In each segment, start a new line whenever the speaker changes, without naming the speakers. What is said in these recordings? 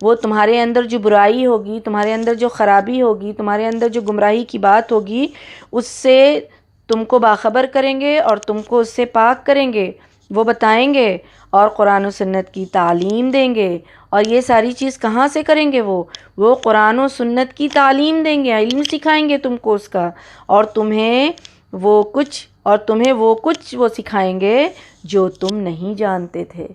وہ تمہارے اندر جو برائی ہوگی، تمہارے اندر جو خرابی ہوگی، تمہارے اندر جو گمراہی کی بات ہوگی، اس سے تم کو باخبر کریں گے اور تم کو اس سے پاک کریں گے، وہ بتائیں گے اور قرآن و سنت کی تعلیم دیں گے۔ اور یہ ساری چیز کہاں سے کریں گے؟ وہ قرآن و سنت کی تعلیم دیں گے، علم سکھائیں گے تم کو اس کا، اور تمہیں وہ کچھ وہ سکھائیں گے جو تم نہیں جانتے تھے۔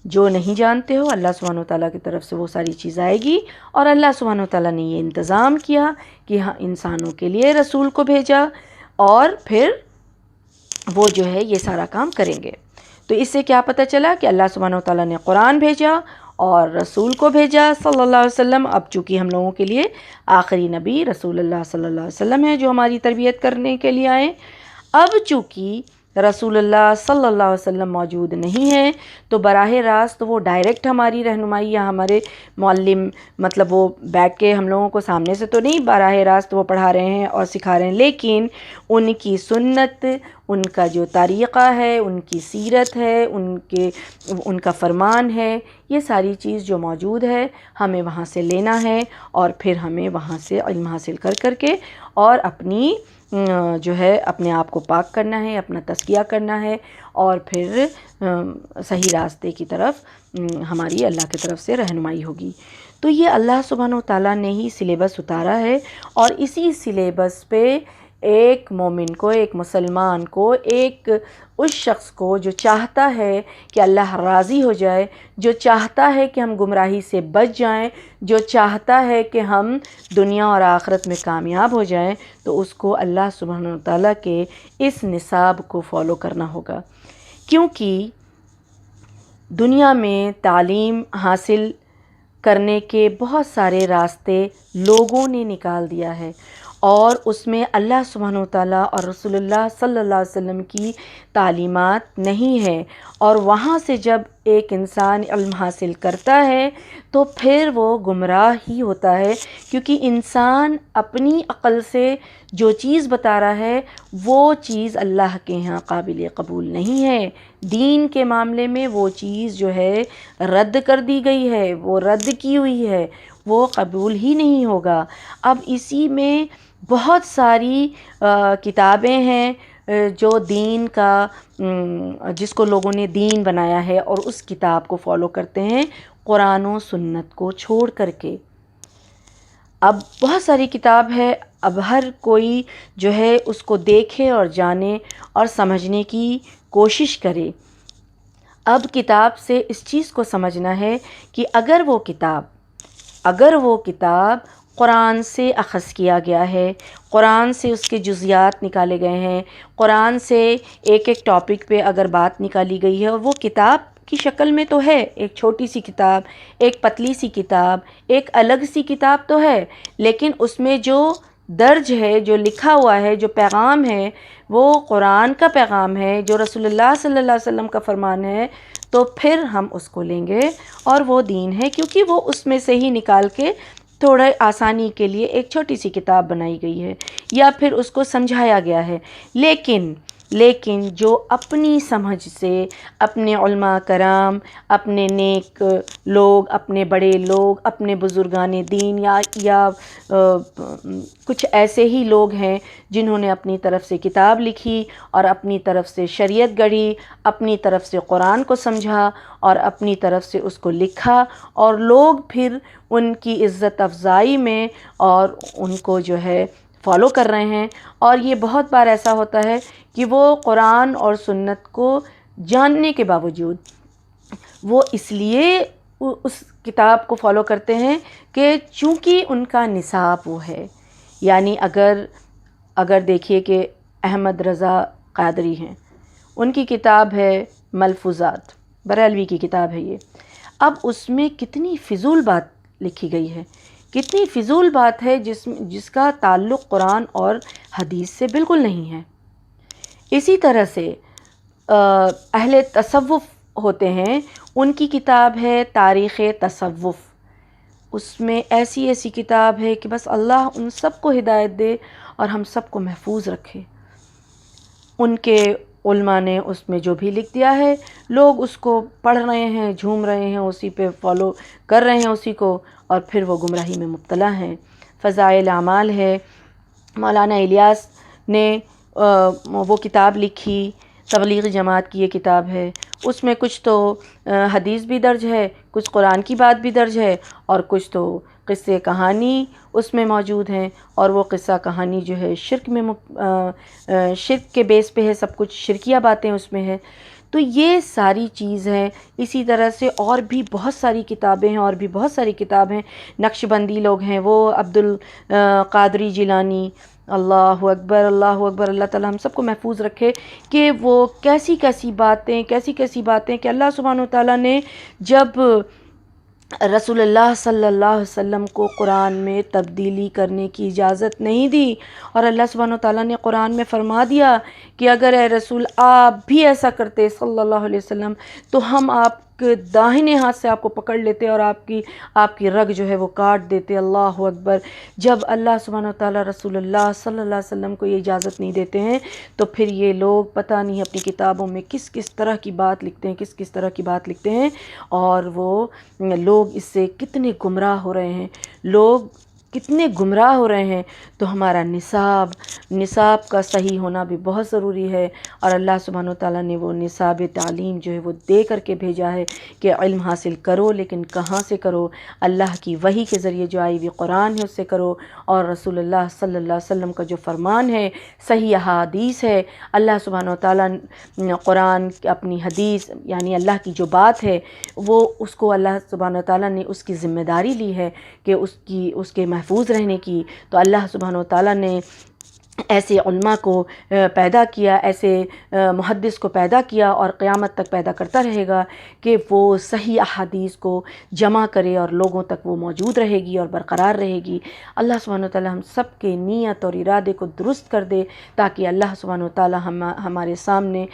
جو نہیں جانتے ہو، اللہ سبحانہ و تعالیٰ کی طرف سے وہ ساری چیز آئے گی، اور اللہ سبحانہ و تعالیٰ نے یہ انتظام کیا کہ ہاں انسانوں کے لیے رسول کو بھیجا، اور پھر وہ جو ہے یہ سارا کام کریں گے۔ تو اس سے کیا پتہ چلا کہ اللہ سبحانہ و تعالیٰ نے قرآن بھیجا اور رسول کو بھیجا صلی اللہ علیہ وسلم۔ اب چونکہ ہم لوگوں کے لیے آخری نبی رسول اللہ صلی اللہ علیہ وسلم ہے جو ہماری تربیت کرنے کے لیے آئے، اب چونکہ رسول اللہ صلی اللہ علیہ وسلم موجود نہیں ہیں تو براہ راست وہ ڈائریکٹ ہماری رہنمائی یا ہمارے معلم، مطلب وہ بیٹھ کے ہم لوگوں کو سامنے سے تو نہیں براہ راست وہ پڑھا رہے ہیں اور سکھا رہے ہیں، لیکن ان کی سنت، ان کا جو طریقہ ہے، ان کی سیرت ہے، ان کا فرمان ہے، یہ ساری چیز جو موجود ہے ہمیں وہاں سے لینا ہے، اور پھر ہمیں وہاں سے علم حاصل کر کے اور اپنی جو ہے اپنے آپ کو پاک کرنا ہے، اپنا تزکیہ کرنا ہے، اور پھر صحیح راستے کی طرف ہماری اللہ کی طرف سے رہنمائی ہوگی۔ تو یہ اللہ سبحانہ و تعالیٰ نے ہی سلیبس اتارا ہے، اور اسی سلیبس پہ ایک مومن کو، ایک مسلمان کو، ایک اس شخص کو جو چاہتا ہے کہ اللہ راضی ہو جائے، جو چاہتا ہے کہ ہم گمراہی سے بچ جائیں، جو چاہتا ہے کہ ہم دنیا اور آخرت میں کامیاب ہو جائیں، تو اس کو اللہ سبحانہ و تعالیٰ کے اس نصاب کو فالو کرنا ہوگا۔ کیونکہ دنیا میں تعلیم حاصل کرنے کے بہت سارے راستے لوگوں نے نکال دیا ہے، اور اس میں اللہ سبحانہ و تعالیٰ اور رسول اللہ صلی اللہ علیہ وسلم کی تعلیمات نہیں ہے، اور وہاں سے جب ایک انسان علم حاصل کرتا ہے تو پھر وہ گمراہ ہی ہوتا ہے، کیونکہ انسان اپنی عقل سے جو چیز بتا رہا ہے وہ چیز اللہ کے ہاں قابل قبول نہیں ہے۔ دین کے معاملے میں وہ چیز جو ہے رد کر دی گئی ہے، وہ رد کی ہوئی ہے، وہ قبول ہی نہیں ہوگا۔ اب اسی میں بہت ساری کتابیں ہیں جو دین کا، جس کو لوگوں نے دین بنایا ہے اور اس کتاب کو فالو کرتے ہیں قرآن و سنت کو چھوڑ کر کے۔ اب بہت ساری کتاب ہے، اب ہر کوئی جو ہے اس کو دیکھے اور جانے اور سمجھنے کی کوشش کرے۔ اب کتاب سے اس چیز کو سمجھنا ہے کہ اگر وہ کتاب قرآن سے اخذ کیا گیا ہے، قرآن سے اس کے جزیات نکالے گئے ہیں، قرآن سے ایک ایک ٹاپک پہ اگر بات نکالی گئی ہے، اور وہ کتاب کی شکل میں تو ہے، ایک چھوٹی سی کتاب، ایک پتلی سی کتاب، ایک الگ سی کتاب تو ہے، لیکن اس میں جو درج ہے، جو لکھا ہوا ہے، جو پیغام ہے، وہ قرآن کا پیغام ہے، جو رسول اللہ صلی اللہ علیہ وسلم کا فرمان ہے، تو پھر ہم اس کو لیں گے اور وہ دین ہے، کیونکہ وہ اس میں سے ہی نکال کے تھوڑا آسانی کے لیے ایک چھوٹی سی کتاب بنائی گئی ہے، یا پھر اس کو سمجھایا گیا ہے۔ لیکن جو اپنی سمجھ سے اپنے علماء کرام، اپنے نیک لوگ، اپنے بڑے لوگ، اپنے بزرگان دین یا کچھ ایسے ہی لوگ ہیں جنہوں نے اپنی طرف سے کتاب لکھی اور اپنی طرف سے شریعت گڑھی، اپنی طرف سے قرآن کو سمجھا اور اپنی طرف سے اس کو لکھا، اور لوگ پھر ان کی عزت افزائی میں اور ان کو جو ہے فالو کر رہے ہیں۔ اور یہ بہت بار ایسا ہوتا ہے کہ وہ قرآن اور سنت کو جاننے کے باوجود وہ اس لیے اس کتاب کو فالو کرتے ہیں کہ چونکہ ان کا نصاب وہ ہے۔ یعنی اگر دیکھیے کہ احمد رضا قادری ہیں، ان کی کتاب ہے ملفوظات، بریلوی کی کتاب ہے یہ۔ اب اس میں کتنی فضول بات لکھی گئی ہے، کتنی فضول بات ہے جس کا تعلق قرآن اور حدیث سے بالکل نہیں ہے۔ اسی طرح سے اہل تصوف ہوتے ہیں، ان کی کتاب ہے تاریخ تصوف، اس میں ایسی کتاب ہے کہ بس اللہ ان سب کو ہدایت دے اور ہم سب کو محفوظ رکھے۔ ان کے علماء نے اس میں جو بھی لکھ دیا ہے لوگ اس کو پڑھ رہے ہیں، جھوم رہے ہیں، اسی پہ فالو کر رہے ہیں اسی کو، اور پھر وہ گمراہی میں مبتلا ہیں۔ فضائل اعمال ہے، مولانا الیاس نے وہ کتاب لکھی، تبلیغ جماعت کی یہ کتاب ہے، اس میں کچھ تو حدیث بھی درج ہے، کچھ قرآن کی بات بھی درج ہے، اور کچھ تو قصے کہانی اس میں موجود ہیں، اور وہ قصہ کہانی جو ہے شرک میں شرک کے بیس پہ ہے، سب کچھ شرکیہ باتیں اس میں ہے۔ تو یہ ساری چیز ہے۔ اسی طرح سے اور بھی بہت ساری کتابیں ہیں، اور بھی بہت ساری کتابیں، نقش بندی لوگ ہیں، وہ عبد القادری جیلانی، اللہ اکبر اللہ اکبر، اللہ تعالی ہم سب کو محفوظ رکھے کہ وہ کیسی کیسی باتیں کہ اللہ سبحانہ و تعالیٰ نے جب رسول اللہ صلی اللہ علیہ وسلم کو قرآن میں تبدیلی کرنے کی اجازت نہیں دی، اور اللہ سبحانہ و تعالیٰ نے قرآن میں فرما دیا کہ اگر اے رسول آپ بھی ایسا کرتے صلی اللہ علیہ وسلم تو ہم آپ کے داہنے ہاتھ سے آپ کو پکڑ لیتے اور آپ کی رگ جو ہے وہ کاٹ دیتے۔ اللہ اکبر۔ جب اللہ سبحانہ و تعالیٰ رسول اللہ صلی اللہ علیہ وسلم کو یہ اجازت نہیں دیتے ہیں تو پھر یہ لوگ پتہ نہیں اپنی کتابوں میں کس طرح کی بات لکھتے ہیں، کس طرح کی بات لکھتے ہیں، اور وہ لوگ اس سے کتنے گمراہ ہو رہے ہیں، تو ہمارا نصاب کا صحیح ہونا بھی بہت ضروری ہے، اور اللہ سبحانہ و تعالیٰ نے وہ نصاب تعلیم جو ہے وہ دے کر کے بھیجا ہے کہ علم حاصل کرو، لیکن کہاں سے کرو؟ اللہ کی وحی کے ذریعے جو آئی ہوئی قرآن ہے اس سے کرو، اور رسول اللہ صلی اللہ علیہ وسلم کا جو فرمان ہے، صحیح احادیث ہے، اللہ سبحانہ و تعالیٰ قرآن اپنی حدیث یعنی اللہ کی جو بات ہے وہ اس کو اللہ سبحانہ و تعالیٰ نے اس کی ذمہ داری لی ہے کہ اس کے محفوظ رہنے کی۔ تو اللہ سبحانہ و تعالیٰ نے ایسے علماء کو پیدا کیا، ایسے محدث کو پیدا کیا، اور قیامت تک پیدا کرتا رہے گا کہ وہ صحیح احادیث کو جمع کرے اور لوگوں تک وہ موجود رہے گی اور برقرار رہے گی۔ اللہ سبحانہ وتعالی ہم سب کے نیت اور ارادے کو درست کر دے تاکہ اللہ سبحانہ وتعالی ہمارے سامنے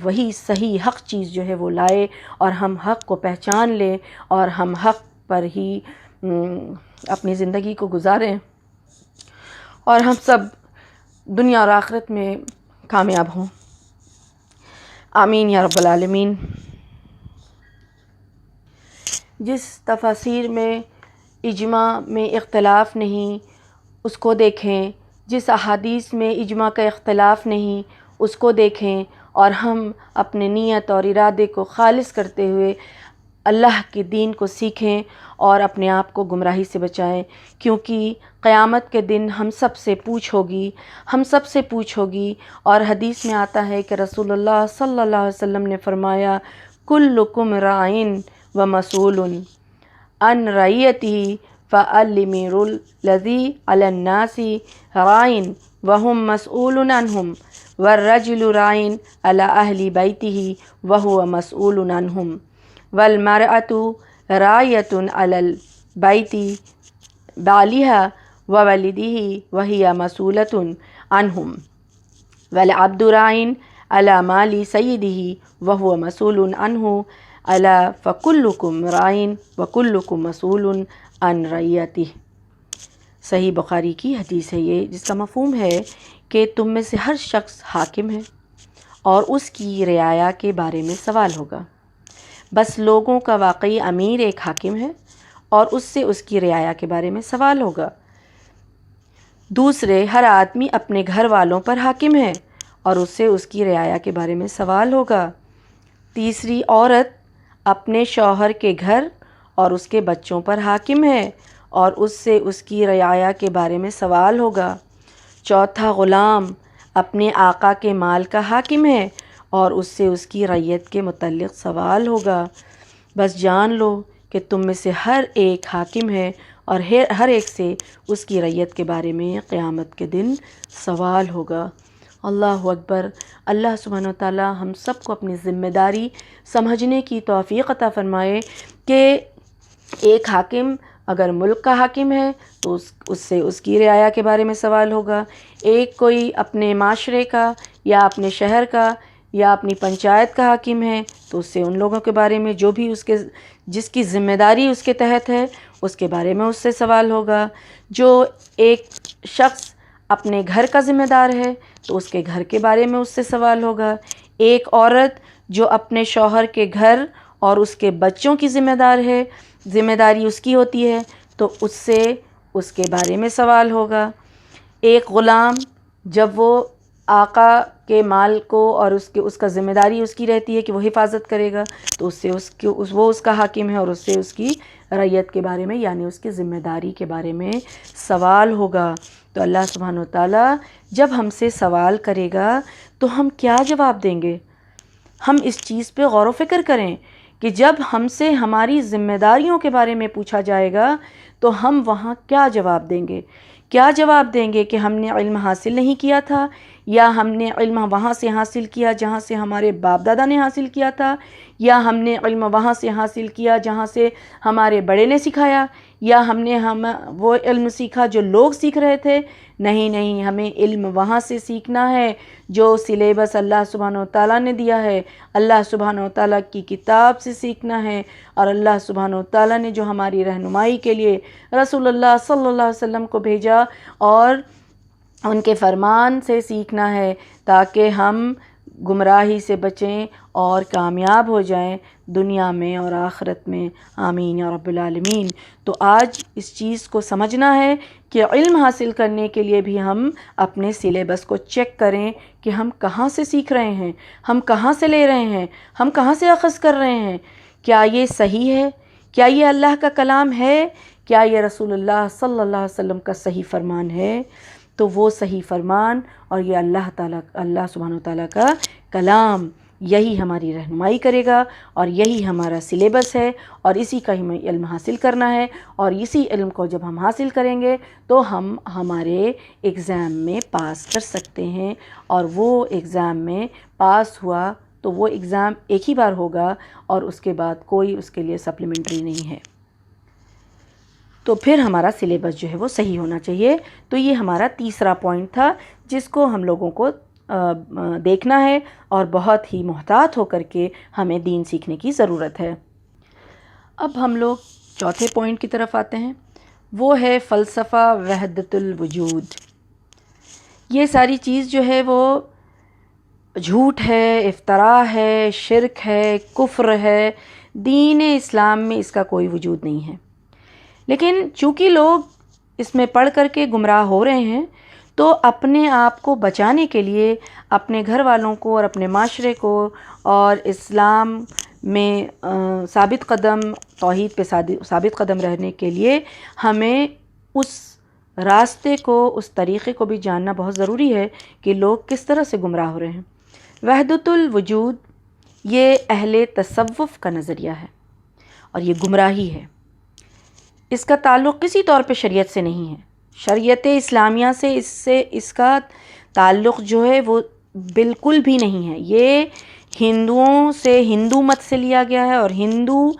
وہی صحیح حق چیز جو ہے وہ لائے، اور ہم حق کو پہچان لیں اور ہم حق پر ہی اپنی زندگی کو گزاریں، اور ہم سب دنیا اور آخرت میں کامیاب ہوں۔ آمین یا رب العالمین۔ جس تفاسیر میں اجماع میں اختلاف نہیں اس کو دیکھیں، جس احادیث میں اجماع کا اختلاف نہیں اس کو دیکھیں، اور ہم اپنے نیت اور ارادے کو خالص کرتے ہوئے اللہ کے دین کو سیکھیں اور اپنے آپ کو گمراہی سے بچائیں، کیونکہ قیامت کے دن ہم سب سے پوچھ ہوگی، اور حدیث میں آتا ہے کہ رسول اللہ صلی اللہ علیہ وسلم نے فرمایا کلکم راعٍ ومسئول عن رعیتہ فالامیر الذی علی الناس راعٍ وہم مسئول عنہم والرجل راعٍ علی اہل بیتہ وہو مسئول عنہم والمرأة راعیۃ علی البیت بعلہا وولدہ وہی مسئولۃ عنہم والعبد راعٍ علی مال سیدہ وہو مسئول عنہ الا فکلکم راعٍ وکلکم مسئول عن رعیتہ۔ صحیح بخاری کی حدیث ہے یہ، جس کا مفہوم ہے کہ تم میں سے ہر شخص حاکم ہے اور اس کی رعایا کے بارے میں سوال ہوگا۔ بس لوگوں کا واقعی امیر ایک حاکم ہے اور اس سے اس کی رعایا کے بارے میں سوال ہوگا۔ دوسرے، ہر آدمی اپنے گھر والوں پر حاکم ہے اور اس سے اس کی رعایا کے بارے میں سوال ہوگا۔ تیسری، عورت اپنے شوہر کے گھر اور اس کے بچوں پر حاکم ہے اور اس سے اس کی رعایا کے بارے میں سوال ہوگا۔ چوتھا، غلام اپنے آقا کے مال کا حاکم ہے اور اس سے اس کی رعیت کے متعلق سوال ہوگا۔ بس جان لو کہ تم میں سے ہر ایک حاکم ہے اور ہر ایک سے اس کی رعیت کے بارے میں قیامت کے دن سوال ہوگا۔ اللہ اکبر۔ اللہ سبحانہ و تعالی ہم سب کو اپنی ذمہ داری سمجھنے کی توفیق عطا فرمائے کہ ایک حاکم اگر ملک کا حاکم ہے تو اس سے اس کی رعایا کے بارے میں سوال ہوگا، ایک کوئی اپنے معاشرے کا یا اپنے شہر کا یا اپنی پنچایت کا حاکم ہے تو اس سے ان لوگوں کے بارے میں جو بھی جس کی ذمہ داری اس کے تحت ہے اس کے بارے میں اس سے سوال ہوگا۔ جو ایک شخص اپنے گھر کا ذمہ دار ہے تو اس کے گھر کے بارے میں اس سے سوال ہوگا. ایک عورت جو اپنے شوہر کے گھر اور اس کے بچوں کی ذمہ داری اس کی ہوتی ہے تو اس سے اس کے بارے میں سوال ہوگا. ایک غلام جب وہ آقا کے مال کو اور اس کا ذمہ داری اس کی رہتی ہے کہ وہ حفاظت کرے گا تو وہ اس کا حاکم ہے اور اس سے اس کی رعیت کے بارے میں یعنی اس کی ذمہ داری کے بارے میں سوال ہوگا. تو اللہ سبحانہ و تعالیٰ جب ہم سے سوال کرے گا تو ہم کیا جواب دیں گے؟ ہم اس چیز پہ غور و فکر کریں کہ جب ہم سے ہماری ذمہ داریوں کے بارے میں پوچھا جائے گا تو ہم وہاں کیا جواب دیں گے؟ کیا جواب دیں گے کہ ہم نے علم حاصل نہیں کیا تھا یا ہم نے علم وہاں سے حاصل کیا جہاں سے ہمارے باپ دادا نے حاصل کیا تھا یا ہم نے علم وہاں سے حاصل کیا جہاں سے ہمارے بڑے نے سکھایا یا ہم نے وہ علم سیکھا جو لوگ سیکھ رہے تھے؟ نہیں، ہمیں علم وہاں سے سیکھنا ہے جو سلیبس اللہ سبحانہ و تعالیٰ نے دیا ہے، اللہ سبحانہ و تعالیٰ کی کتاب سے سیکھنا ہے اور اللہ سبحانہ و تعالیٰ نے جو ہماری رہنمائی کے لیے رسول اللہ صلی اللہ علیہ وسلم کو بھیجا اور ان کے فرمان سے سیکھنا ہے تاکہ ہم گمراہی سے بچیں اور کامیاب ہو جائیں دنیا میں اور آخرت میں. آمین یا رب العالمین. تو آج اس چیز کو سمجھنا ہے کہ علم حاصل کرنے کے لیے بھی ہم اپنے سلیبس کو چیک کریں کہ ہم کہاں سے سیکھ رہے ہیں، ہم کہاں سے لے رہے ہیں، ہم کہاں سے اخذ کر رہے ہیں. کیا یہ صحیح ہے؟ کیا یہ اللہ کا کلام ہے؟ کیا یہ رسول اللہ صلی اللہ علیہ وسلم کا صحیح فرمان ہے؟ تو وہ صحیح فرمان اور یہ اللہ سبحانہ وتعالیٰ کا کلام یہی ہماری رہنمائی کرے گا اور یہی ہمارا سلیبس ہے اور اسی کا ہمیں علم حاصل کرنا ہے اور اسی علم کو جب ہم حاصل کریں گے تو ہم ہمارے ایگزام میں پاس کر سکتے ہیں اور وہ ایگزام میں پاس ہوا تو وہ ایگزام ایک ہی بار ہوگا اور اس کے بعد کوئی اس کے لیے سپلیمنٹری نہیں ہے. تو پھر ہمارا سلیبس جو ہے وہ صحیح ہونا چاہیے. تو یہ ہمارا تیسرا پوائنٹ تھا جس کو ہم لوگوں کو دیکھنا ہے اور بہت ہی محتاط ہو کر کے ہمیں دین سیکھنے کی ضرورت ہے. اب ہم لوگ چوتھے پوائنٹ کی طرف آتے ہیں، وہ ہے فلسفہ وحدت الوجود. یہ ساری چیز جو ہے وہ جھوٹ ہے، افتراء ہے، شرک ہے، کفر ہے. دین اسلام میں اس کا کوئی وجود نہیں ہے. لیکن چونکہ لوگ اس میں پڑھ کر کے گمراہ ہو رہے ہیں تو اپنے آپ کو بچانے کے لیے اپنے گھر والوں کو اور اپنے معاشرے کو اور اسلام میں ثابت قدم توحید پہ ثابت قدم رہنے کے لیے ہمیں اس راستے کو، اس طریقے کو بھی جاننا بہت ضروری ہے کہ لوگ کس طرح سے گمراہ ہو رہے ہیں. وحدت الوجود یہ اہل تصوف کا نظریہ ہے اور یہ گمراہی ہے. اس کا تعلق کسی طور پہ شریعت سے نہیں ہے. شریعت اسلامیہ سے اس کا تعلق جو ہے وہ بالکل بھی نہیں ہے. یہ ہندوؤں سے، ہندو مت سے لیا گیا ہے اور ہندو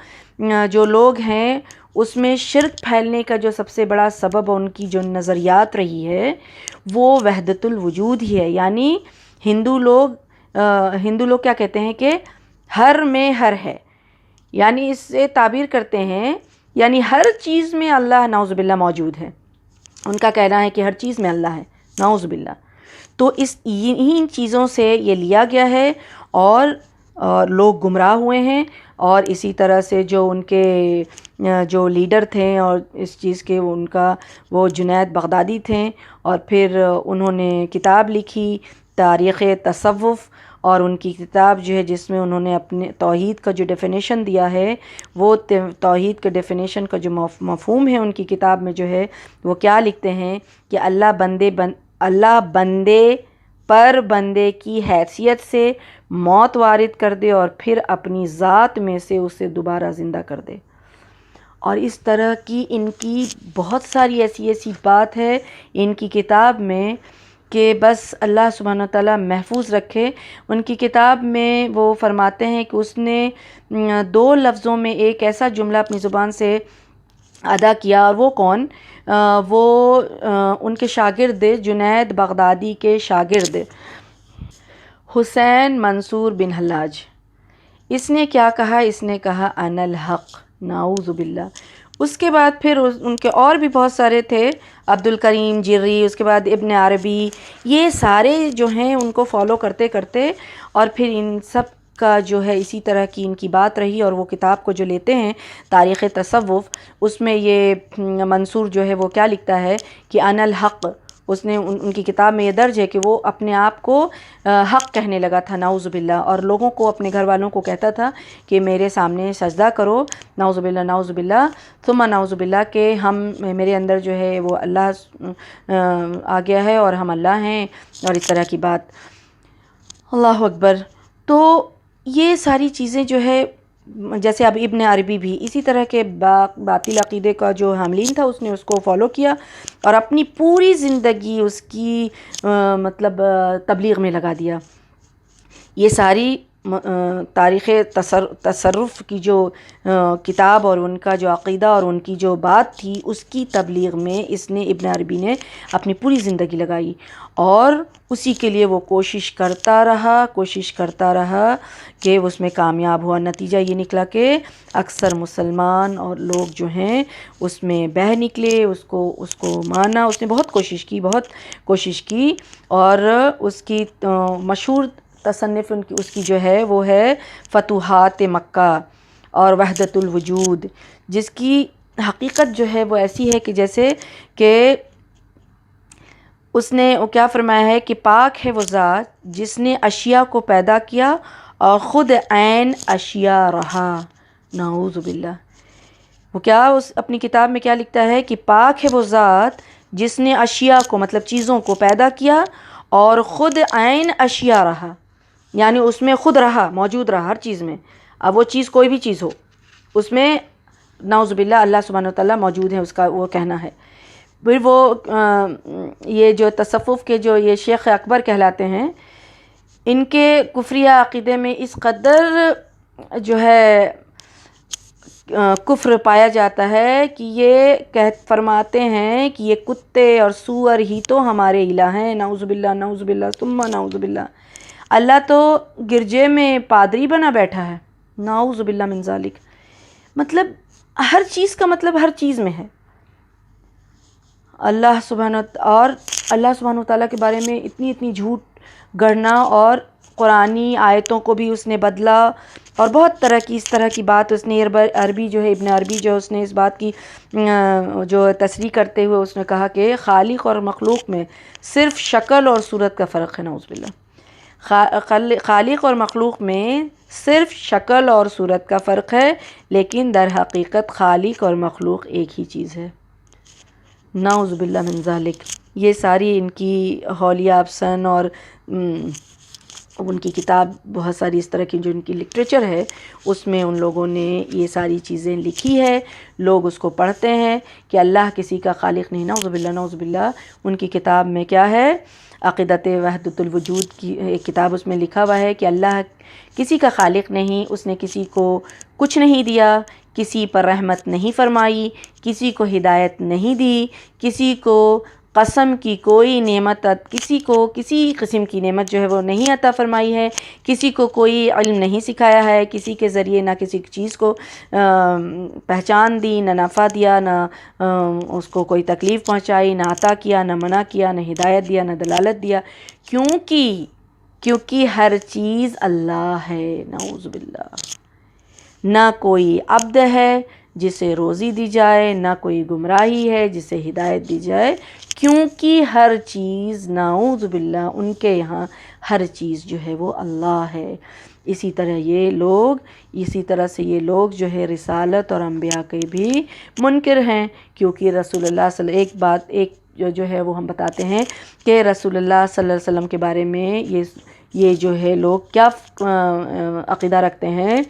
جو لوگ ہیں اس میں شرک پھیلنے کا جو سب سے بڑا سبب ان کی جو نظریات رہی ہے وہ وحدت الوجود ہی ہے. یعنی ہندو لوگ کیا کہتے ہیں کہ ہر میں ہر ہے، یعنی اس سے تعبیر کرتے ہیں یعنی ہر چیز میں اللہ نعوذ باللہ موجود ہے. ان کا کہنا ہے کہ ہر چیز میں اللہ ہے، نعوذ باللہ. تو ان چیزوں سے یہ لیا گیا ہے اور لوگ گمراہ ہوئے ہیں. اور اسی طرح سے جو ان کے جو لیڈر تھے اور اس چیز کے وہ جنید بغدادی تھے اور پھر انہوں نے کتاب لکھی تاریخ تصوف، اور ان کی کتاب جو ہے جس میں انہوں نے اپنے توحید کا جو ڈیفینیشن دیا ہے وہ توحید کے ڈیفینیشن کا جو مفہوم ہے ان کی کتاب میں جو ہے وہ کیا لکھتے ہیں کہ اللہ بندے پر بندے کی حیثیت سے موت وارد کر دے اور پھر اپنی ذات میں سے اسے دوبارہ زندہ کر دے. اور اس طرح کی ان کی بہت ساری ایسی بات ہے ان کی کتاب میں کہ بس اللہ سبحانہ تعالیٰ محفوظ رکھے. ان کی کتاب میں وہ فرماتے ہیں کہ اس نے 2 لفظوں میں ایک ایسا جملہ اپنی زبان سے ادا کیا، اور وہ کون؟ وہ ان کے شاگرد جنید بغدادی کے شاگرد حسین منصور بن حلاج. اس نے کیا کہا؟ اس نے کہا انا الحق، نعوذ باللہ. اس کے بعد پھر ان کے اور بھی بہت سارے تھے عبد الکریم جری، اس کے بعد ابن عربی، یہ سارے جو ہیں ان کو فالو کرتے کرتے اور پھر ان سب کا جو ہے اسی طرح کی ان کی بات رہی، اور وہ کتاب کو جو لیتے ہیں تاریخ تصوف، اس میں یہ منصور جو ہے وہ کیا لکھتا ہے کہ انا الحق، اس نے ان کی کتاب میں یہ درج ہے کہ وہ اپنے آپ کو حق کہنے لگا تھا، نعوذ باللہ، اور لوگوں کو، اپنے گھر والوں کو کہتا تھا کہ میرے سامنے سجدہ کرو، نعوذ باللہ نعوذ باللہ ثم نعوذ باللہ، کہ میرے اندر جو ہے وہ اللہ آ گیا ہے اور ہم اللہ ہیں، اور اس طرح کی بات، اللہ اکبر۔ تو یہ ساری چیزیں جو ہے، جیسے اب ابن عربی بھی اسی طرح کے باطل عقیدے کا جو حاملین تھا، اس نے اس کو فالو کیا اور اپنی پوری زندگی اس کی مطلب تبلیغ میں لگا دیا۔ یہ ساری تاریخ تصرف کی جو کتاب اور ان کا جو عقیدہ اور ان کی جو بات تھی، اس کی تبلیغ میں اس نے، ابن عربی نے اپنی پوری زندگی لگائی، اور اسی کے لیے وہ کوشش کرتا رہا کہ اس میں کامیاب ہوا۔ نتیجہ یہ نکلا کہ اکثر مسلمان اور لوگ جو ہیں اس میں بہہ نکلے، اس کو مانا، اس نے بہت کوشش کی، اور اس کی مشہور تصنف اس کی جو ہے وہ ہے فتوحات مکہ اور وحدت الوجود، جس کی حقیقت جو ہے وہ ایسی ہے کہ جیسے کہ اس نے کیا فرمایا ہے کہ پاک ہے وہ ذات جس نے اشیاء کو پیدا کیا اور خود عین اشیاء رہا، نعوذ باللہ۔ وہ کیا اس اپنی کتاب میں کیا لکھتا ہے کہ پاک ہے وہ ذات جس نے اشیاء کو، مطلب چیزوں کو پیدا کیا اور خود عین اشیاء رہا، یعنی اس میں خود رہا، موجود رہا ہر چیز میں۔ اب وہ چیز کوئی بھی چیز ہو، اس میں نعوذ باللہ اللہ سبحانہ وتعالیٰ موجود ہے، اس کا وہ کہنا ہے۔ پھر وہ یہ جو تصوف کے جو یہ شیخ اکبر کہلاتے ہیں، ان کے کفریہ عقیدے میں اس قدر جو ہے کفر پایا جاتا ہے کہ یہ فرماتے ہیں کہ یہ کتے اور سور ہی تو ہمارے الہ ہیں، نعوذ باللہ نعوذ باللہ ثم نعوذ باللہ۔ اللہ تو گرجے میں پادری بنا بیٹھا ہے، نعوذ باللہ من ذالک۔ مطلب ہر چیز کا مطلب ہر چیز میں ہے۔ اللہ سبحانہ تعالیٰ کے بارے میں اتنی جھوٹ گڑنا، اور قرآنی آیتوں کو بھی اس نے بدلا، اور بہت طرح کی اس طرح کی بات اس نے، عربی جو ہے ابن عربی جو اس نے اس بات کی جو تصریح کرتے ہوئے اس نے کہا کہ خالق اور مخلوق میں صرف شکل اور صورت کا فرق ہے، نعوذ باللہ۔ خالق اور مخلوق میں صرف شکل اور صورت کا فرق ہے، لیکن در حقیقت خالق اور مخلوق ایک ہی چیز ہے، نعوذ باللہ من ذالک۔ یہ ساری ان کی حولیہ افسن اور ان کی کتاب، بہت ساری اس طرح کی جو ان کی لٹریچر ہے، اس میں ان لوگوں نے یہ ساری چیزیں لکھی ہے، لوگ اس کو پڑھتے ہیں کہ اللہ کسی کا خالق نہیں، نعوذ باللہ نعوذ باللہ۔ ان کی کتاب میں کیا ہے، عقیدت وحدت الوجود کی ایک کتاب، اس میں لکھا ہوا ہے کہ اللہ کسی کا خالق نہیں، اس نے کسی کو کچھ نہیں دیا، کسی پر رحمت نہیں فرمائی، کسی کو ہدایت نہیں دی، کسی کو قسم کی کوئی نعمت، کسی کو کسی قسم کی نعمت جو ہے وہ نہیں عطا فرمائی ہے، کسی کو کوئی علم نہیں سکھایا ہے، کسی کے ذریعے نہ کسی چیز کو پہچان دی، نہ نفع دیا، نہ اس کو کوئی تکلیف پہنچائی، نہ عطا کیا، نہ منع کیا، نہ ہدایت دیا، نہ دلالت دیا، کیونکہ ہر چیز اللہ ہے، نعوذ باللہ۔ نہ کوئی عبد ہے جسے روزی دی جائے، نہ کوئی گمراہی ہے جسے ہدایت دی جائے، کیونکہ ہر چیز، نعوذ باللہ، ان کے یہاں ہر چیز جو ہے وہ اللہ ہے۔ اسی طرح سے یہ لوگ جو ہے رسالت اور انبیاء کے بھی منکر ہیں، کیونکہ رسول اللہ صلی اللہ علیہ وسلم ایک جو ہے وہ ہم بتاتے ہیں کہ رسول اللہ صلی اللہ علیہ وسلم کے بارے میں یہ جو ہے لوگ کیا عقیدہ رکھتے ہیں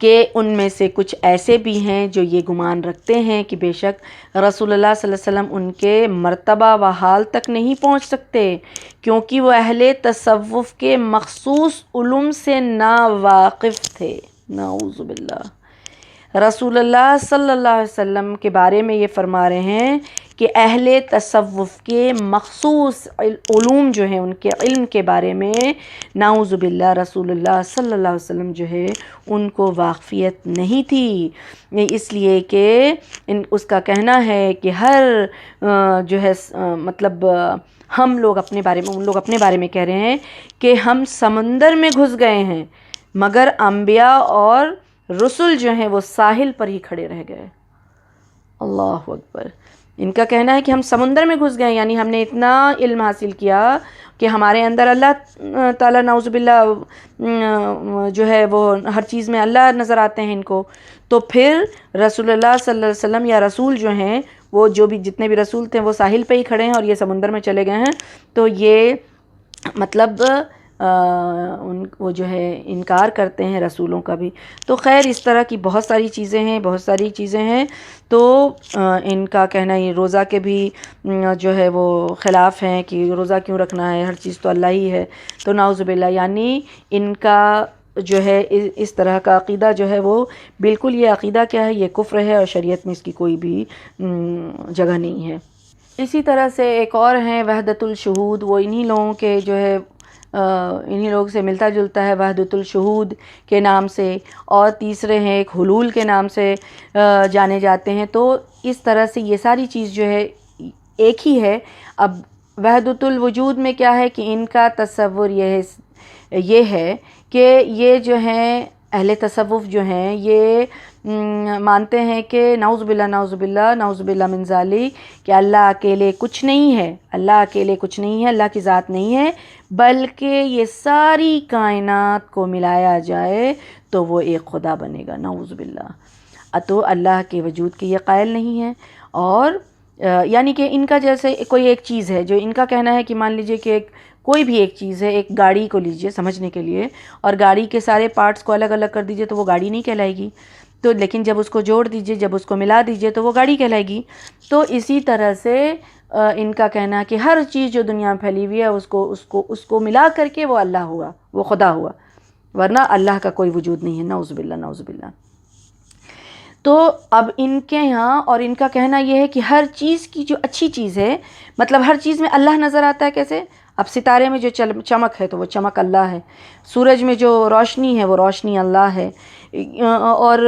کہ ان میں سے کچھ ایسے بھی ہیں جو یہ گمان رکھتے ہیں کہ بے شک رسول اللہ صلی اللہ علیہ وسلم ان کے مرتبہ و حال تک نہیں پہنچ سکتے، کیونکہ وہ اہل تصوف کے مخصوص علوم سے نا واقف تھے، نعوذ باللہ۔ رسول اللہ صلی اللہ علیہ وسلم کے بارے میں یہ فرما رہے ہیں کہ اہل تصوف کے مخصوص علوم جو ہیں، ان کے علم کے بارے میں نعوذ باللہ رسول اللہ صلی اللہ علیہ وسلم جو ہے ان کو واقفیت نہیں تھی، اس لیے کہ اس کا کہنا ہے کہ ہر جو ہے مطلب ہم لوگ اپنے بارے میں، ان لوگ اپنے بارے میں کہہ رہے ہیں کہ ہم سمندر میں گھس گئے ہیں، مگر انبیاء اور رسل جو ہیں وہ ساحل پر ہی کھڑے رہ گئے۔ اللہ اکبر۔ ان کا کہنا ہے کہ ہم سمندر میں گھس گئے، یعنی ہم نے اتنا علم حاصل کیا کہ ہمارے اندر اللہ تعالیٰ نعوذ باللہ جو ہے وہ ہر چیز میں اللہ نظر آتے ہیں ان کو، تو پھر رسول اللہ صلی اللہ علیہ وسلم یا رسول جو ہیں وہ جو بھی جتنے بھی رسول تھے وہ ساحل پہ ہی کھڑے ہیں اور یہ سمندر میں چلے گئے ہیں، تو یہ مطلب وہ جو ہے انکار کرتے ہیں رسولوں کا بھی۔ تو خیر اس طرح کی بہت ساری چیزیں ہیں تو ان کا کہنا یہ روزہ کے بھی جو ہے وہ خلاف ہیں کہ روزہ کیوں رکھنا ہے، ہر چیز تو اللہ ہی ہے، تو نعوذ باللہ یعنی ان کا جو ہے اس طرح کا عقیدہ جو ہے وہ بالکل، یہ عقیدہ کیا ہے، یہ کفر ہے اور شریعت میں اس کی کوئی بھی جگہ نہیں ہے۔ اسی طرح سے ایک اور ہیں وحدت الشہود، وہ انہی لوگوں کے جو ہے انہی لوگ سے ملتا جلتا ہے وحدت الشہود کے نام سے، اور تیسرے ہیں ایک حلول کے نام سے جانے جاتے ہیں۔ تو اس طرح سے یہ ساری چیز جو ہے ایک ہی ہے۔ اب وحدت الوجود میں کیا ہے کہ ان کا تصور یہ ہے کہ یہ جو ہیں اہل تصوف جو ہیں یہ مانتے ہیں کہ نعوذ باللہ من ذالک کہ اللہ اکیلے کچھ نہیں ہے، اللہ کی ذات نہیں ہے، بلکہ یہ ساری کائنات کو ملایا جائے تو وہ ایک خدا بنے گا، نعوذ باللہ۔ تو اللہ کے وجود کے یہ قائل نہیں ہے، اور یعنی کہ ان کا جیسے کوئی ایک چیز ہے جو ان کا کہنا ہے کہ مان لیجئے کہ کوئی بھی ایک چیز ہے، ایک گاڑی کو لیجئے سمجھنے کے لیے، اور گاڑی کے سارے پارٹس کو الگ الگ کر دیجئے تو وہ گاڑی نہیں کہلائے گی، تو لیکن جب اس کو جوڑ دیجئے، جب اس کو ملا دیجئے تو وہ گاڑی کہلائے گی۔ تو اسی طرح سے ان کا کہنا ہے کہ ہر چیز جو دنیا میں پھیلی ہوئی ہے اس کو ملا کر کے وہ اللہ ہوا، وہ خدا ہوا، ورنہ اللہ کا کوئی وجود نہیں ہے، نعوذ باللہ۔ تو اب ان کے یہاں اور ان کا کہنا یہ ہے کہ ہر چیز کی جو اچھی چیز ہے، مطلب ہر چیز میں اللہ نظر آتا ہے۔ کیسے؟ اب ستارے میں جو چمک ہے تو وہ چمک اللہ ہے، سورج میں جو روشنی ہے وہ روشنی اللہ ہے، اور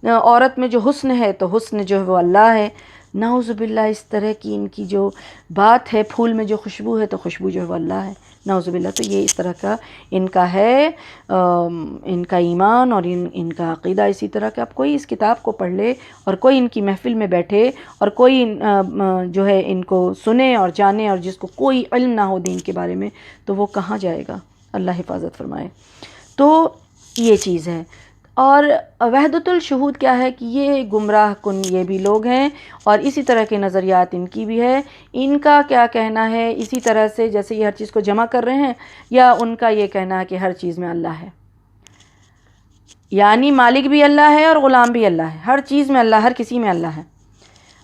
عورت میں جو حسن ہے تو حسن جو ہے وہ اللہ ہے، نعوذ باللہ۔ اس طرح کی ان کی جو بات ہے، پھول میں جو خوشبو ہے تو خوشبو جو ہے وہ اللہ ہے، نعوذ باللہ۔ تو یہ اس طرح کا ان کا ہے، ان کا ایمان اور ان کا عقیدہ اسی طرح کا۔ اب کوئی اس کتاب کو پڑھ لے اور کوئی ان کی محفل میں بیٹھے اور کوئی جو ہے ان کو سنے اور جانے، اور جس کو کوئی علم نہ ہو دین کے بارے میں، تو وہ کہاں جائے گا؟ اللہ حفاظت فرمائے۔ تو یہ چیز ہے۔ اور وحدت الشہود کیا ہے کہ یہ گمراہ کن یہ بھی لوگ ہیں، اور اسی طرح کے نظریات ان کی بھی ہے۔ ان کا کیا کہنا ہے، اسی طرح سے جیسے یہ ہر چیز کو جمع کر رہے ہیں، یا ان کا یہ کہنا ہے کہ ہر چیز میں اللہ ہے، یعنی مالک بھی اللہ ہے اور غلام بھی اللہ ہے، ہر چیز میں اللہ، ہر کسی میں اللہ ہے،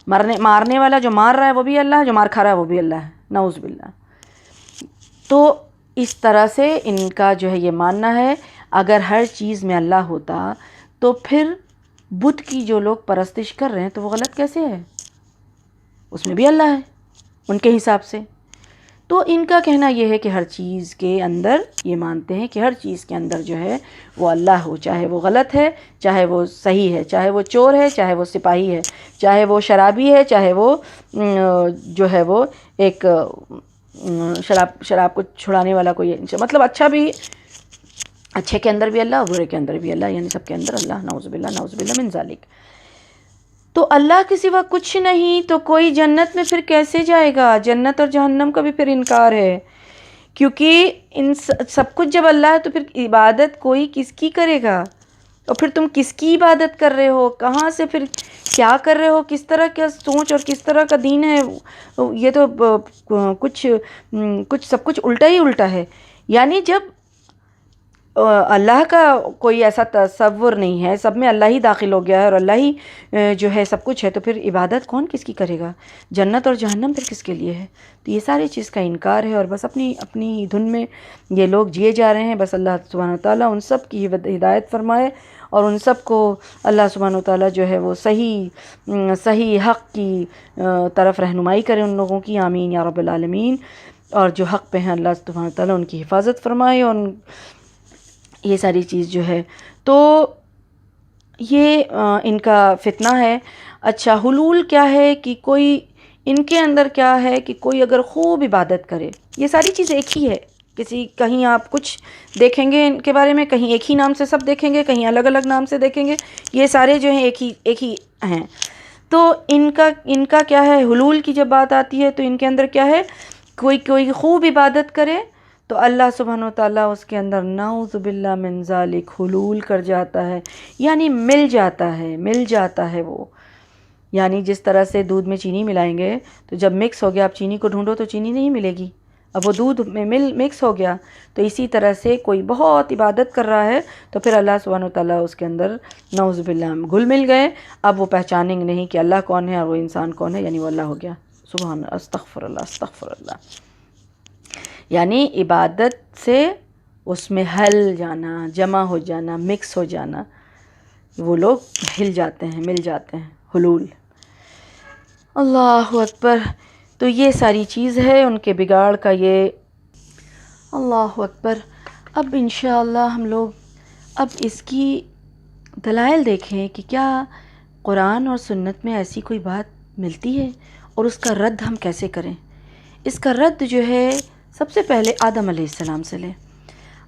مارنے والا جو مار رہا ہے وہ بھی اللہ ہے، جو مار کھا رہا ہے وہ بھی اللہ ہے، نعوذ باللہ۔ تو اس طرح سے ان کا جو ہے یہ ماننا ہے۔ اگر ہر چیز میں اللہ ہوتا تو پھر بت کی جو لوگ پرستش کر رہے ہیں تو وہ غلط کیسے ہے؟ اس میں بھی اللہ ہے ان کے حساب سے۔ تو ان کا کہنا یہ ہے کہ ہر چیز کے اندر یہ مانتے ہیں کہ ہر چیز کے اندر جو ہے وہ اللہ ہو، چاہے وہ غلط ہے، چاہے وہ صحیح ہے، چاہے وہ چور ہے، چاہے وہ سپاہی ہے، چاہے وہ شرابی ہے، چاہے وہ جو ہے وہ ایک شراب کو چھڑانے والا کوئی، مطلب اچھے کے اندر بھی اللہ، برے کے اندر بھی اللہ، یعنی سب کے اندر اللہ، نعوذ باللہ من ذالک۔ تو اللہ کے سوا کچھ نہیں، تو کوئی جنت میں پھر کیسے جائے گا؟ جنت اور جہنم کا بھی پھر انکار ہے، کیونکہ ان سب کچھ جب اللہ ہے تو پھر عبادت کوئی کس کی کرے گا؟ اور پھر تم کس کی عبادت کر رہے ہو؟ کہاں سے پھر کیا کر رہے ہو؟ کس طرح کا سوچ اور کس طرح کا دین ہے؟ یہ تو کچھ سب کچھ الٹا ہی الٹا ہے۔ یعنی جب اللہ کا کوئی ایسا تصور نہیں ہے، سب میں اللہ ہی داخل ہو گیا ہے اور اللہ ہی جو ہے سب کچھ ہے، تو پھر عبادت کون کس کی کرے گا؟ جنت اور جہنم پھر کس کے لیے ہے؟ تو یہ ساری چیز کا انکار ہے، اور بس اپنی دھن میں یہ لوگ جیے جا رہے ہیں۔ بس اللہ سبحانہ وتعالیٰ ان سب کی ہدایت فرمائے اور ان سب کو اللہ سبحانہ وتعالیٰ جو ہے وہ صحیح حق کی طرف رہنمائی کرے ان لوگوں کی، آمین یا رب العالمین۔ اور جو حق پہ ہیں اللہ سبحانہ وتعالیٰ ان کی حفاظت فرمائے، اور یہ ساری چیز جو ہے تو یہ ان کا فتنہ ہے۔ اچھا، حلول کیا ہے کہ کوئی ان کے اندر کیا ہے کہ کوئی اگر خوب عبادت کرے، یہ ساری چیز ایک ہی ہے، کہیں آپ کچھ دیکھیں گے ان کے بارے میں، کہیں ایک ہی نام سے سب دیکھیں گے، کہیں الگ الگ نام سے دیکھیں گے، یہ سارے جو ہیں ایک ہی ہیں۔ تو ان کا کیا ہے، حلول کی جب بات آتی ہے تو ان کے اندر کیا ہے، کوئی خوب عبادت کرے تو اللہ سبحانہ وتعالیٰ اس کے اندر نعوذ باللہ من ذالک حلول کر جاتا ہے، یعنی مل جاتا ہے وہ، یعنی جس طرح سے دودھ میں چینی ملائیں گے تو جب مکس ہو گیا، آپ چینی کو ڈھونڈو تو چینی نہیں ملے گی، اب وہ دودھ میں مکس ہو گیا۔ تو اسی طرح سے کوئی بہت عبادت کر رہا ہے تو پھر اللہ سبحانہ وتعالیٰ اس کے اندر نعوذ باللہ گھل مل گئے، اب وہ پہچانیں گے نہیں کہ اللہ کون ہے اور وہ انسان کون ہے، یعنی وہ اللہ ہو گیا۔ سبحان اللہ، استغفر اللہ، یعنی عبادت سے اس میں ہل جانا، جمع ہو جانا، مکس ہو جانا، وہ لوگ ہل جاتے ہیں، مل جاتے ہیں، حلول۔ اللہ اکبر۔ تو یہ ساری چیز ہے ان کے بگاڑ کا، یہ اللہ اکبر۔ اب انشاءاللہ ہم لوگ اب اس کی دلائل دیکھیں کہ کیا قرآن اور سنت میں ایسی کوئی بات ملتی ہے اور اس کا رد ہم کیسے کریں۔ اس کا رد جو ہے سب سے پہلے آدم علیہ السلام سے لیں۔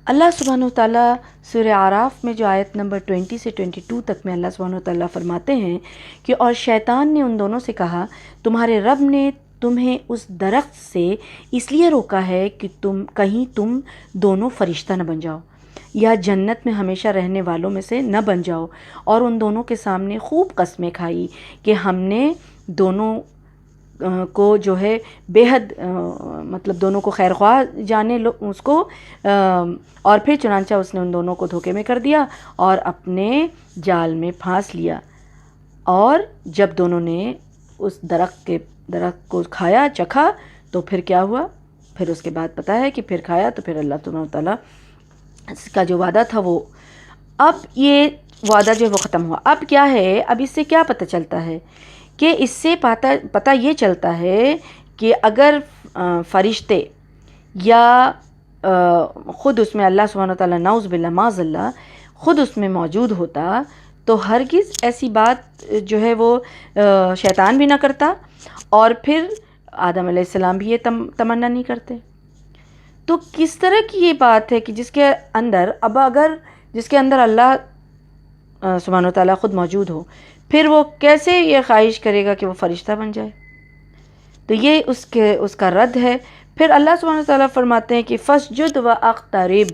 اللہ سبحانہ وتعالیٰ سورہ اعراف میں جو آیت نمبر 20 سے 22 تک میں اللہ سبحانہ وتعالیٰ فرماتے ہیں کہ اور شیطان نے ان دونوں سے کہا، تمہارے رب نے تمہیں اس درخت سے اس لیے روکا ہے کہ کہیں تم دونوں فرشتہ نہ بن جاؤ یا جنت میں ہمیشہ رہنے والوں میں سے نہ بن جاؤ، اور ان دونوں کے سامنے خوب قسمیں کھائی کہ ہم نے دونوں کو جو ہے بے حد مطلب دونوں کو خیر خواہ جانے اس کو، اور پھر چنانچہ اس نے ان دونوں کو دھوکے میں کر دیا اور اپنے جال میں پھانس لیا۔ اور جب دونوں نے اس درخت کو کھایا، چکھا، تو پھر کیا ہوا، پھر اس کے بعد پتہ ہے کہ پھر کھایا تو پھر اللہ سبحانہ وتعالیٰ کا جو وعدہ تھا وہ، اب یہ وعدہ جو ہے وہ ختم ہوا۔ اب کیا ہے، اب اس سے کیا پتہ چلتا ہے کہ اس سے پتہ یہ چلتا ہے کہ اگر فرشتے یا خود اس میں اللہ سبحانہ وتعالیٰ نعوذ باللہ معاذ اللہ خود اس میں موجود ہوتا تو ہرگز ایسی بات جو ہے وہ شیطان بھی نہ کرتا، اور پھر آدم علیہ السلام بھی یہ تمنا نہیں کرتے۔ تو کس طرح کی یہ بات ہے کہ جس کے اندر اللہ سبحانہ وتعالیٰ خود موجود ہو، پھر وہ کیسے یہ خواہش کرے گا کہ وہ فرشتہ بن جائے؟ تو یہ اس کا رد ہے۔ پھر اللہ سبحانہ وتعالیٰ فرماتے ہیں کہ فَاسْجُدْ وَاقْتَرِب،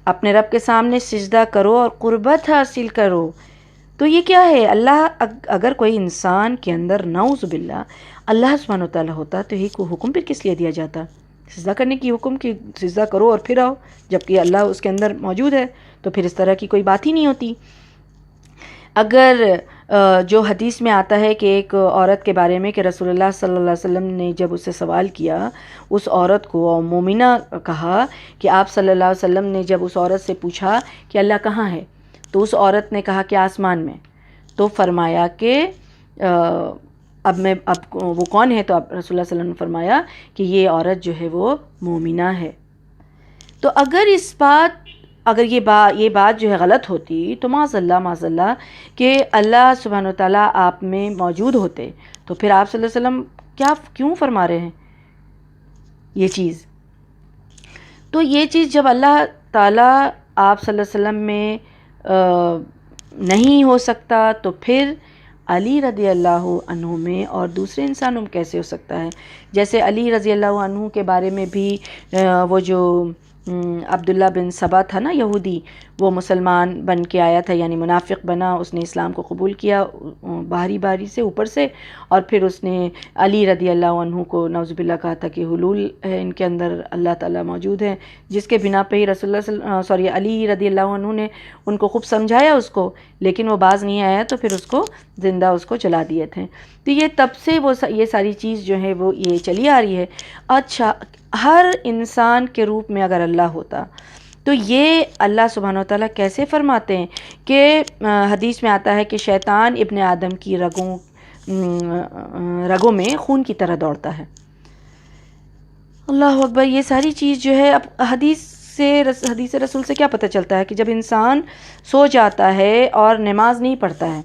اپنے رب کے سامنے سجدہ کرو اور قربت حاصل کرو۔ تو یہ کیا ہے، اللہ اگر کوئی انسان کے اندر نعوذ باللہ اللہ سبحانہ وتعالیٰ ہوتا تو یہ کو حکم پھر کس لیے دیا جاتا، سجدہ کرنے کی حکم کہ سجدہ کرو اور پھر آؤ، جبکہ اللہ اس کے اندر موجود ہے تو پھر اس طرح کی کوئی بات ہی نہیں ہوتی۔ اگر جو حدیث میں آتا ہے کہ ایک عورت کے بارے میں کہ رسول اللہ صلی اللہ علیہ وسلم نے جب اس سے سوال کیا، اس عورت کو مومنہ کہا کہ آپ صلی اللہ علیہ وسلم نے جب اس عورت سے پوچھا کہ اللہ کہاں ہے تو اس عورت نے کہا کہ آسمان میں، تو فرمایا کہ اب وہ کون ہے، تو اب رسول اللہ صلی اللہ علیہ وسلم نے فرمایا کہ یہ عورت جو ہے وہ مومنہ ہے۔ تو اگر یہ بات جو ہے غلط ہوتی تو معاذ اللہ کہ اللہ سبحانہ وتعالیٰ آپ میں موجود ہوتے تو پھر آپ صلی اللہ علیہ وسلم کیوں فرما رہے ہیں یہ چیز؟ تو یہ چیز جب اللہ تعالیٰ آپ صلی اللہ علیہ وسلم میں نہیں ہو سکتا تو پھر علی رضی اللہ عنہ میں اور دوسرے انسانوں میں کیسے ہو سکتا ہے؟ جیسے علی رضی اللہ عنہ کے بارے میں بھی وہ جو عبداللہ بن سبا تھا نا یہودی، وہ مسلمان بن کے آیا تھا، یعنی منافق بنا، اس نے اسلام کو قبول کیا باہری سے اوپر سے، اور پھر اس نے علی رضی اللہ عنہ کو نعوذ باللہ کہا تھا کہ حلول ہے ان کے اندر، اللہ تعالیٰ موجود ہے، جس کے بنا پہ ہی علی رضی اللہ عنہ نے ان کو خوب سمجھایا اس کو، لیکن وہ باز نہیں آیا تو پھر اس کو زندہ اس کو جلا دیے تھے۔ تو یہ تب سے یہ ساری چیز جو ہے وہ یہ چلی آ رہی ہے۔ اچھا، ہر انسان کے روپ میں اگر اللہ ہوتا تو یہ اللہ سبحانہ وتعالیٰ کیسے فرماتے ہیں کہ حدیث میں آتا ہے کہ شیطان ابن آدم کی رگوں میں خون کی طرح دوڑتا ہے۔ اللہ اکبر، یہ ساری چیز جو ہے، اب حدیث رسول سے کیا پتہ چلتا ہے کہ جب انسان سو جاتا ہے اور نماز نہیں پڑھتا ہے،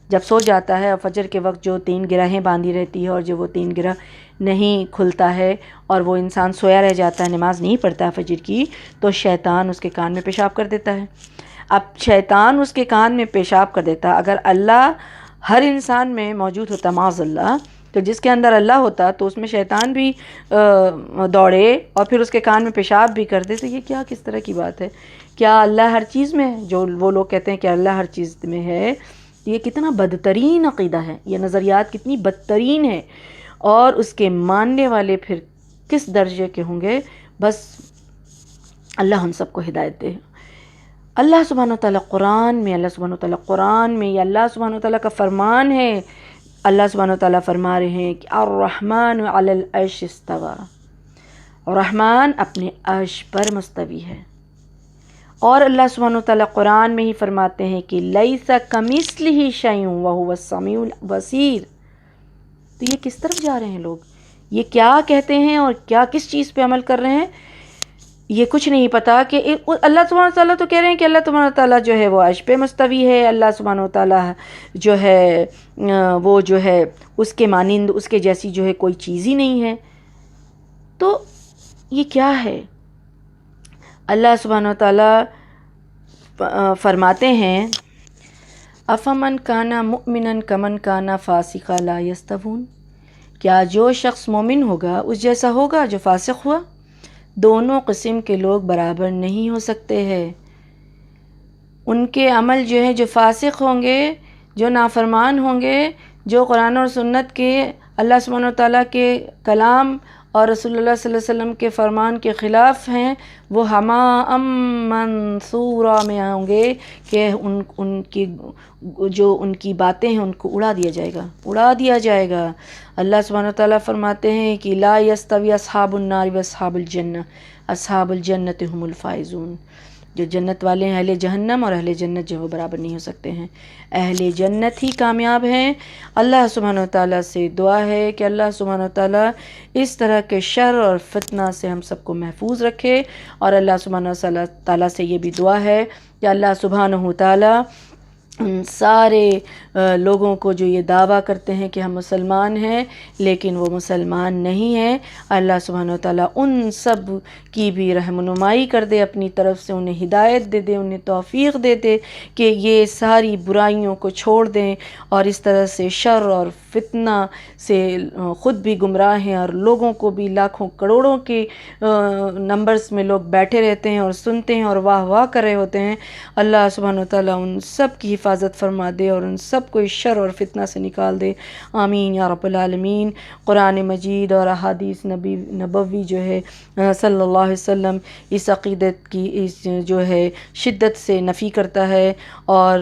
جب سو جاتا ہے اور فجر کے وقت جو 3 گرہیں باندھی رہتی ہے اور جو وہ 3 گرہ نہیں کھلتا ہے اور وہ انسان سویا رہ جاتا ہے، نماز نہیں پڑھتا فجر کی، تو شیطان اس کے کان میں پیشاب کر دیتا ہے۔ اب شیطان اس کے کان میں پیشاب کر دیتا، اگر اللہ ہر انسان میں موجود ہوتا معاذ اللہ، تو جس کے اندر اللہ ہوتا تو اس میں شیطان بھی دوڑے اور پھر اس کے کان میں پیشاب بھی کر دے، تو یہ کیا کس طرح کی بات ہے؟ کیا اللہ ہر چیز میں ہے؟ جو وہ لوگ کہتے ہیں کہ اللہ ہر چیز میں ہے، یہ کتنا بدترین عقیدہ ہے، یہ نظریات کتنی بدترین ہے، اور اس کے ماننے والے پھر کس درجے کے ہوں گے؟ بس اللہ ہم سب کو ہدایت دے۔ اللہ سبحانہ وتعالیٰ قرآن میں، یہ اللہ سبحانہ وتعالیٰ کا فرمان ہے۔ اللہ سبحانہ وتعالیٰ فرما رہے ہیں کہ الرحمن علی العرش استوی، رحمان اپنے عرش پر مستوی ہے۔ اور اللہ سبحانہ وتعالیٰ قرآن میں ہی فرماتے ہیں کہ لیس کمثلہ شیء وہو السمیع البصیر۔ تو یہ کس طرف جا رہے ہیں لوگ؟ یہ کیا کہتے ہیں اور کیا کس چیز پہ عمل کر رہے ہیں؟ یہ کچھ نہیں پتا کہ اللہ سبحانہ وتعالیٰ تو کہہ رہے ہیں کہ اللہ سبحانہ وتعالیٰ جو ہے وہ عرش پہ مستوی ہے، اللہ سبحانہ وتعالیٰ جو ہے وہ جو ہے اس کے مانند، اس کے جیسی جو ہے کوئی چیز ہی نہیں ہے۔ تو یہ کیا ہے؟ اللہ سبحانہ وتعالیٰ فرماتے ہیں افمن کان مؤمنا کمن کان فاسقا لا یستوون، کیا جو شخص مومن ہوگا اس جیسا ہوگا جو فاسق ہوا؟ دونوں قسم کے لوگ برابر نہیں ہو سکتے ہیں۔ ان کے عمل جو ہے، جو فاسق ہوں گے، جو نافرمان ہوں گے، جو قرآن اور سنت کے، اللہ سبحانہ وتعالیٰ کے کلام اور رسول اللہ صلی اللہ علیہ وسلم کے فرمان کے خلاف ہیں، وہ ہمام منصورہ میں ہوں گے کہ ان کی باتیں ہیں ان کو اڑا دیا جائے گا۔ اللہ سبحانہ وتعالیٰ فرماتے ہیں کہ لا یستوی اصحاب النار و اصحاب الجنہ، اصحاب الجنت هم الفائزون، جو جنت والے ہیں، اہل جہنم اور اہل جنت جو وہ برابر نہیں ہو سکتے ہیں، اہل جنت ہی کامیاب ہیں۔ اللہ سبحانہ وتعالیٰ سے دعا ہے کہ اللہ سبحانہ وتعالیٰ اس طرح کے شر اور فتنہ سے ہم سب کو محفوظ رکھے، اور اللہ سبحانہ وتعالیٰ سے یہ بھی دعا ہے کہ اللہ سبحانہ وتعالیٰ ان سارے لوگوں کو جو یہ دعویٰ کرتے ہیں کہ ہم مسلمان ہیں لیکن وہ مسلمان نہیں ہیں، اللہ سبحانہ وتعالیٰ ان سب کی بھی رہنمائی کر دے، اپنی طرف سے انہیں ہدایت دے دے، انہیں توفیق دے دے کہ یہ ساری برائیوں کو چھوڑ دیں، اور اس طرح سے شر اور فتنہ سے خود بھی گمراہ ہیں اور لوگوں کو بھی، لاکھوں کروڑوں کے نمبرز میں لوگ بیٹھے رہتے ہیں اور سنتے ہیں اور واہ واہ کر رہے ہوتے ہیں۔ اللہ سبحانہ وتعالیٰ ان سب کی حفاظت فرما دے اور ان سب کو اس شر اور فتنہ سے نکال دے، آمین یا رب العالمین۔ قرآن مجید اور احادیث نبوی جو ہے صلی اللہ علیہ وسلم اس عقیدت کی اس جو ہے شدت سے نفی کرتا ہے، اور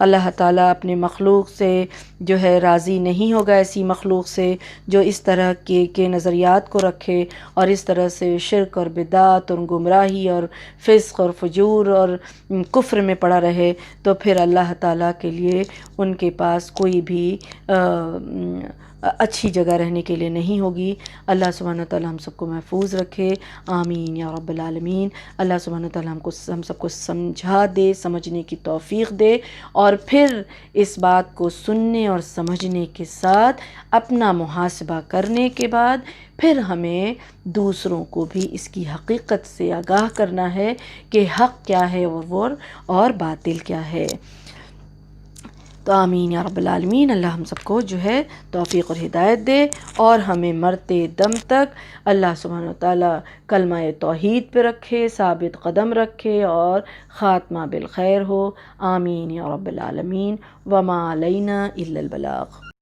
اللہ تعالیٰ اپنے مخلوق سے جو ہے راضی نہیں ہوگا، ایسی مخلوق سے جو اس طرح کے نظریات کو رکھے اور اس طرح سے شرک اور بدعت اور گمراہی اور فسق اور فجور اور کفر میں پڑا رہے، تو پھر اللہ تعالیٰ کے لیے ان کے پاس کوئی بھی اچھی جگہ رہنے کے لیے نہیں ہوگی۔ اللہ سبحانہ وتعالیٰ ہم سب کو محفوظ رکھے، آمین یا رب العالمین۔ اللہ سبحانہ وتعالیٰ ہم سب کو سمجھا دے، سمجھنے کی توفیق دے، اور پھر اس بات کو سننے اور سمجھنے کے ساتھ اپنا محاسبہ کرنے کے بعد پھر ہمیں دوسروں کو بھی اس کی حقیقت سے آگاہ کرنا ہے کہ حق کیا ہے اور باطل کیا ہے۔ تو آمین یا رب العالمین۔ اللہ ہم سب کو جو ہے توفیق اور ہدایت دے، اور ہمیں مرتے دم تک اللہ سبحانہ وتعالیٰ کلمہ توحید پہ رکھے، ثابت قدم رکھے، اور خاتمہ بالخیر ہو، آمین یا رب العالمین۔ وما علینا الا البلاغ۔